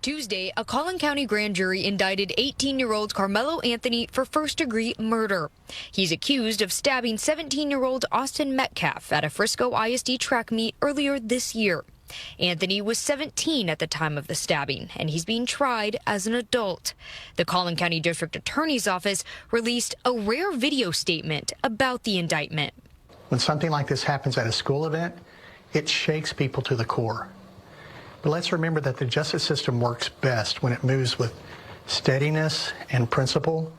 Tuesday, a Collin County grand jury indicted 18-year-old Karmelo Anthony for first-degree murder. He's accused of stabbing 17-year-old Austin Metcalf at a Frisco ISD track meet earlier this year. Anthony was 17 at the time of the stabbing, and he's being tried as an adult. The Collin County District Attorney's Office released a rare video statement about the indictment. When something like this happens at a school event, it shakes people to the core. But let's remember that the justice system works best when it moves with steadiness and principle.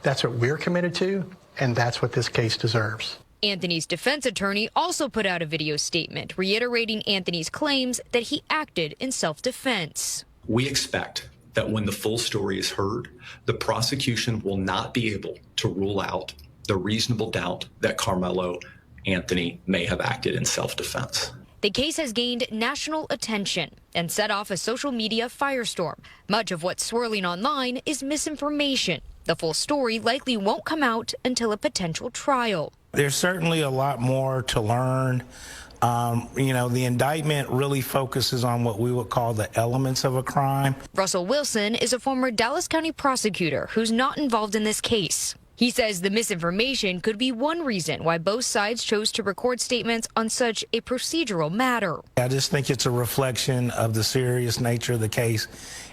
That's what we're committed to, and that's what this case deserves. Anthony's defense attorney also put out a video statement reiterating Anthony's claims that he acted in self-defense. We expect that when the full story is heard, the prosecution will not be able to rule out the reasonable doubt that Karmelo Anthony may have acted in self-defense. The case has gained national attention and set off a social media firestorm. Much of what's swirling online is misinformation. The full story likely won't come out until a potential trial. There's certainly a lot more to learn. The indictment really focuses on what we would call the elements of a crime. Russell Wilson is a former Dallas County prosecutor who's not involved in this case. He says the misinformation could be one reason why both sides chose to record statements on such a procedural matter. I just think it's a reflection of the serious nature of the case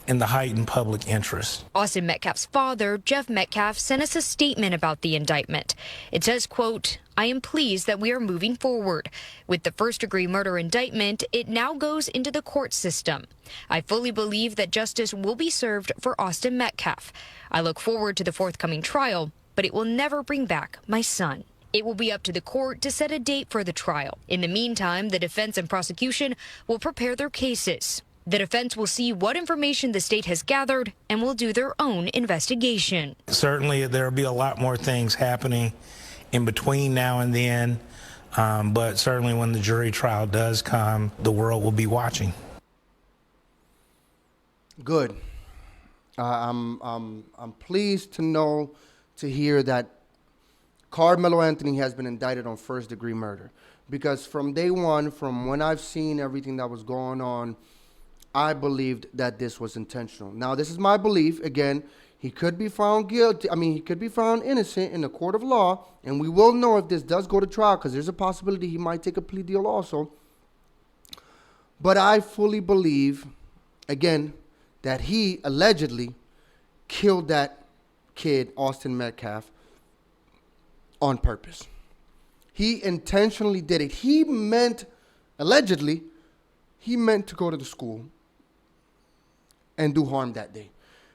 and the heightened public interest. Austin Metcalf's father, Jeff Metcalf, sent us a statement about the indictment. It says, quote, "I am pleased that we are moving forward. With the first-degree murder indictment, it now goes into the court system. I fully believe that justice will be served for Austin Metcalf. I look forward to the forthcoming trial, but it will never bring back my son." It will be up to the court to set a date for the trial. In the meantime, the defense and prosecution will prepare their cases. The defense will see what information the state has gathered and will do their own investigation. Certainly, there will be a lot more things happening in between now and then, but certainly when the jury trial does come, the world will be watching. Good. I'm pleased to hear that Karmelo Anthony has been indicted on first-degree murder, because from day one, from when I've seen everything that was going on, I believed that this was intentional. Now, this is my belief. Again, he could be found guilty. He could be found innocent in the court of law, and we will know if this does go to trial, because there's a possibility he might take a plea deal also. But I fully believe, again, that he allegedly killed that kid, Austin Metcalf, on purpose. He intentionally did it. Allegedly, he meant to go to the school and do harm that day.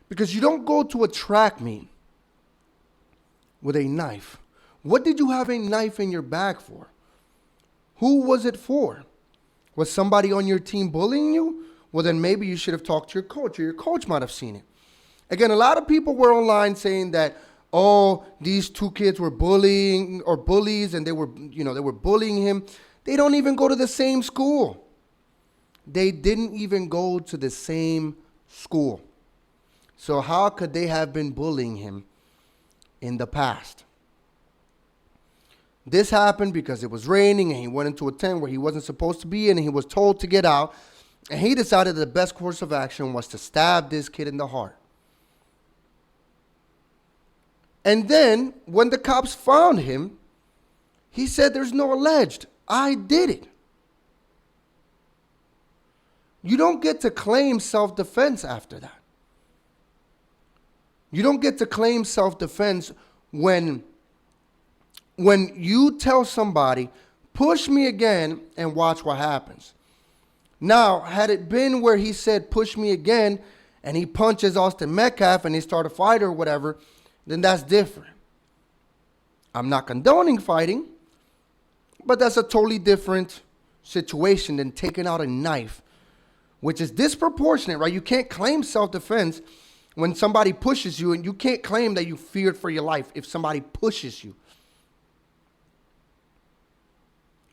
Because you don't go to a track meet with a knife. What did you have a knife in your bag for? Who was it for? Was somebody on your team bullying you? Well, then maybe you should have talked to your coach, or your coach might have seen it. Again, a lot of people were online saying that, oh, these two kids were bullying or bullies, and they were bullying him. They don't even go to the same school. They didn't even go to the same school. So how could they have been bullying him in the past? This happened because it was raining and he went into a tent where he wasn't supposed to be in, and he was told to get out. And he decided the best course of action was to stab this kid in the heart. And then when the cops found him, he said, "There's no alleged. I did it." You don't get to claim self-defense after that. You don't get to claim self-defense when you tell somebody, "Push me again and watch what happens." Now, had it been where he said, "Push me again," and he punches Austin Metcalf and they start a fight or whatever, then that's different. I'm not condoning fighting, but that's a totally different situation than taking out a knife, which is disproportionate, right? You can't claim self-defense when somebody pushes you, and you can't claim that you feared for your life if somebody pushes you.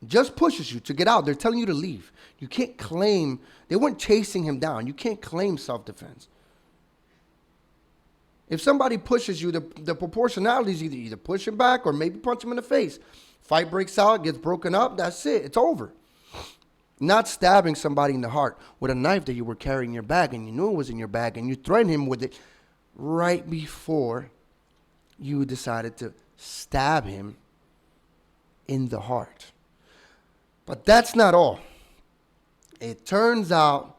Just pushes you to get out. They're telling you to leave. You can't claim, they weren't chasing him down. You can't claim self-defense. If somebody pushes you, the proportionality is either push him back or maybe punch him in the face. Fight breaks out, gets broken up, that's it. It's over. Not stabbing somebody in the heart with a knife that you were carrying in your bag and you knew it was in your bag and you threatened him with it right before you decided to stab him in the heart. But that's not all. It turns out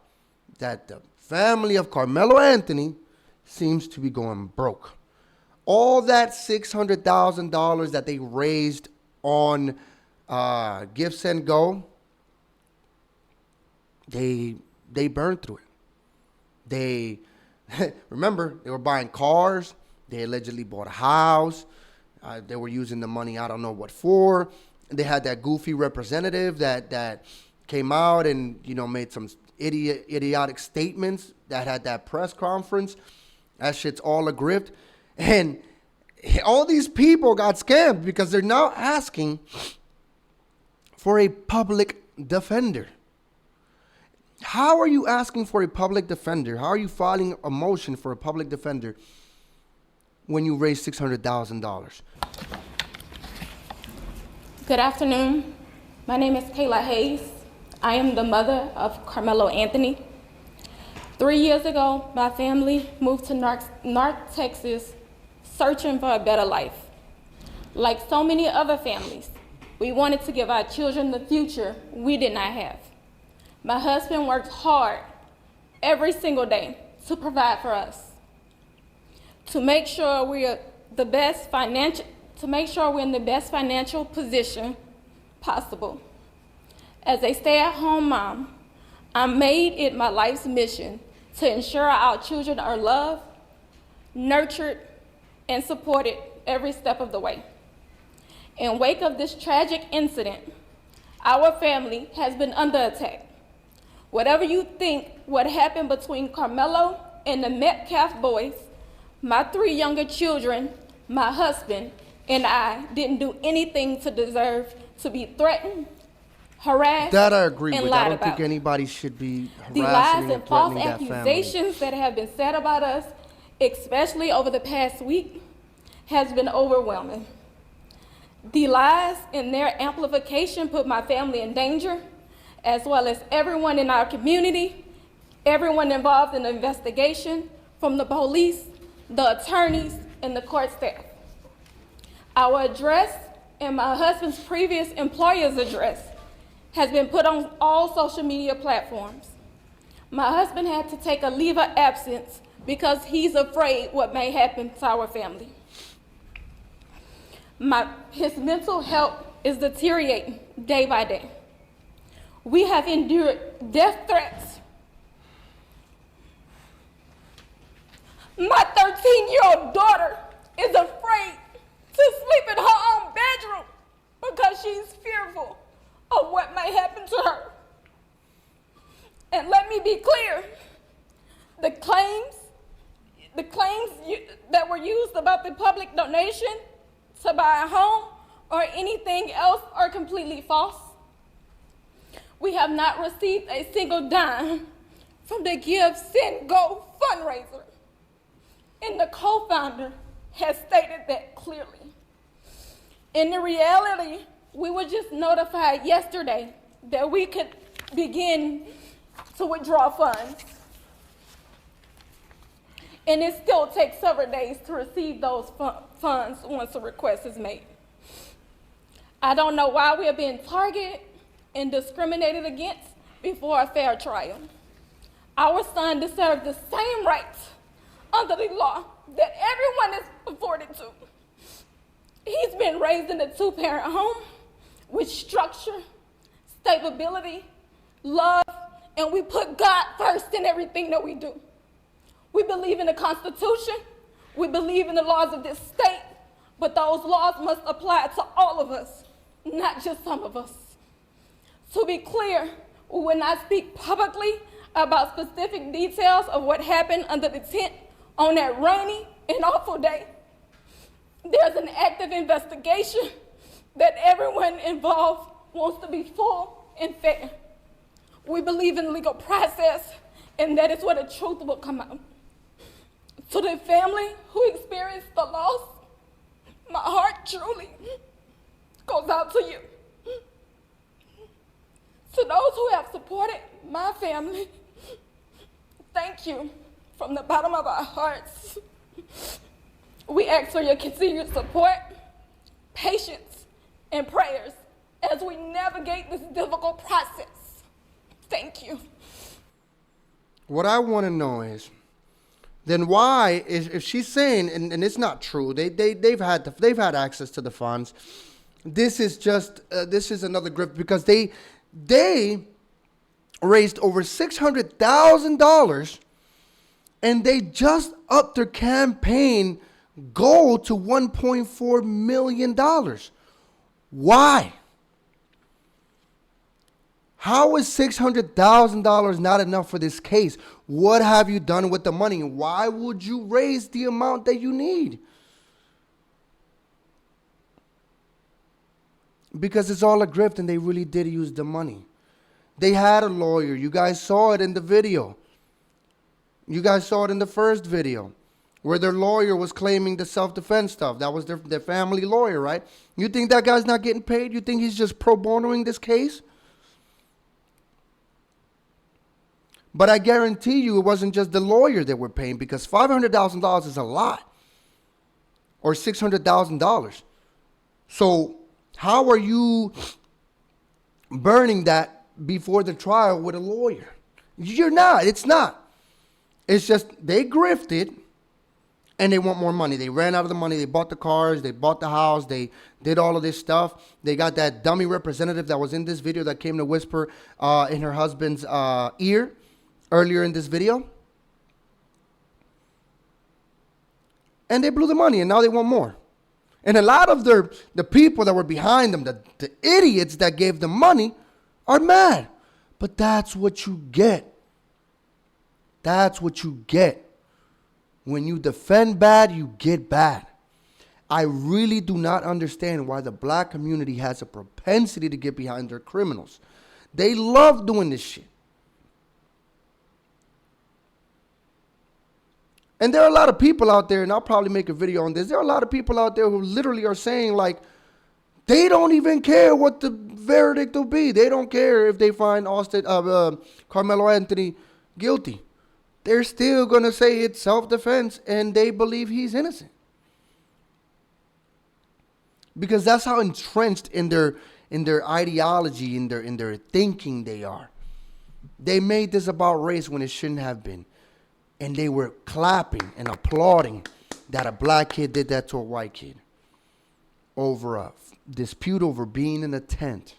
that the family of Karmelo Anthony seems to be going broke. All that $600,000 that they raised on GiveSendGo, they burned through it. They remember, they were buying cars. They allegedly bought a house. They were using the money, I don't know what for. They had that goofy representative that came out and, you know, made some idiotic statements that had that press conference. That shit's all a grift. And all these people got scammed because they're now asking for a public defender. How are you asking for a public defender? How are you filing a motion for a public defender when you raise $600,000? Good afternoon. My name is Kayla Hayes. I am the mother of Karmelo Anthony. 3 years ago, my family moved to North Texas searching for a better life. Like so many other families, we wanted to give our children the future we did not have. My husband worked hard every single day to provide for us, to make sure we're in the best financial position possible. As a stay-at-home mom, I made it my life's mission to ensure our children are loved, nurtured, and supported every step of the way. In wake of this tragic incident, our family has been under attack. Whatever you think what happened between Karmelo and the Metcalf boys, my 3 younger children, my husband, and I didn't do anything to deserve to be threatened, harassed, That I agree and with. lied I don't about. think anybody should be The lies harassing and and false threatening that family. accusations that have been said about us, especially over the past week, has been overwhelming. The lies and their amplification put my family in danger, as well as everyone in our community, everyone involved in the investigation, from the police, the attorneys, and the court staff. Our address and my husband's previous employer's address has been put on all social media platforms. My husband had to take a leave of absence because he's afraid what may happen to our family. His mental health is deteriorating day by day. We have endured death threats. My 13-year-old daughter is afraid to sleep in her own bedroom because she's fearful of what may happen to her. And let me be clear, the claims that were used about the public donation to buy a home or anything else are completely false. We have not received a single dime from the GiveSendGo fundraiser, and the co-founder has stated that clearly. In the reality, we were just notified yesterday that we could begin to withdraw funds, and it still takes several days to receive those funds once a request is made. I don't know why we are being targeted and discriminated against before a fair trial. Our son deserves the same rights under the law that everyone is afforded to. He's been raised in a 2-parent home with structure, stability, love, and we put God first in everything that we do. We believe in the Constitution, we believe in the laws of this state, but those laws must apply to all of us, not just some of us. To be clear, we will not speak publicly about specific details of what happened under the tent on that rainy and awful day. There's an active investigation that everyone involved wants to be full and fair. We believe in legal process, and that is where the truth will come out. To the family who experienced the loss, my heart truly goes out to you. To those who have supported my family, thank you from the bottom of our hearts. We ask for your continued support, patience, and prayers as we navigate this difficult process. Thank you. What I want to know is, then why is, if she's saying, and it's not true, they've had access to the funds. This is just this is another grift, because they raised over $600,000, and they just upped their campaign goal to $1.4 million. Why? How is $600,000 not enough for this case? What have you done with the money? Why would you raise the amount that you need? Because it's all a grift, and they really did use the money. They had a lawyer. You guys saw it in the video. You guys saw it in the first video, where their lawyer was claiming the self-defense stuff. That was their family lawyer, right? You think that guy's not getting paid? You think he's just pro bonoing this case? But I guarantee you it wasn't just the lawyer that we're paying, because $500,000 is a lot, or $600,000. So how are you burning that before the trial with a lawyer? You're not. It's not. It's just they grifted, and they want more money. They ran out of the money. They bought the cars. They bought the house. They did all of this stuff. They got that dummy representative that was in this video that came to whisper in her husband's ear earlier in this video. And they blew the money, and now they want more. And a lot of the people that were behind them, the idiots that gave them money, are mad. But that's what you get. That's what you get. When you defend bad, you get bad. I really do not understand why the black community has a propensity to get behind their criminals. They love doing this shit. And there are a lot of people out there, and I'll probably make a video on this. There are a lot of people out there who literally are saying, like, they don't even care what the verdict will be. They don't care if they find Karmelo Anthony guilty. They're still going to say it's self-defense, and they believe he's innocent. Because that's how entrenched in their ideology, in their thinking they are. They made this about race when it shouldn't have been. And they were clapping and applauding that a black kid did that to a white kid over a dispute over being in a tent.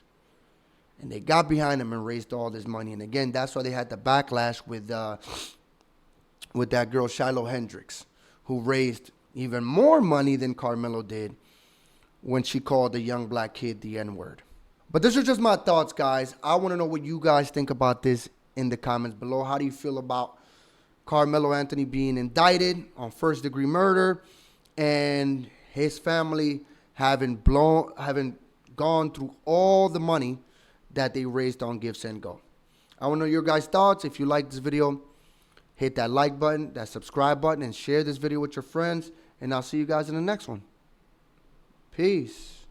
And they got behind him and raised all this money. And again, that's why they had the backlash with that girl, Shiloh Hendricks, who raised even more money than Karmelo did when she called the young black kid the N-word. But these are just my thoughts, guys. I want to know what you guys think about this in the comments below. How do you feel about Karmelo Anthony being indicted on first-degree murder and his family having gone through all the money that they raised on GiveSendGo? I want to know your guys' thoughts. If you like this video, hit that like button, that subscribe button, and share this video with your friends. And I'll see you guys in the next one. Peace.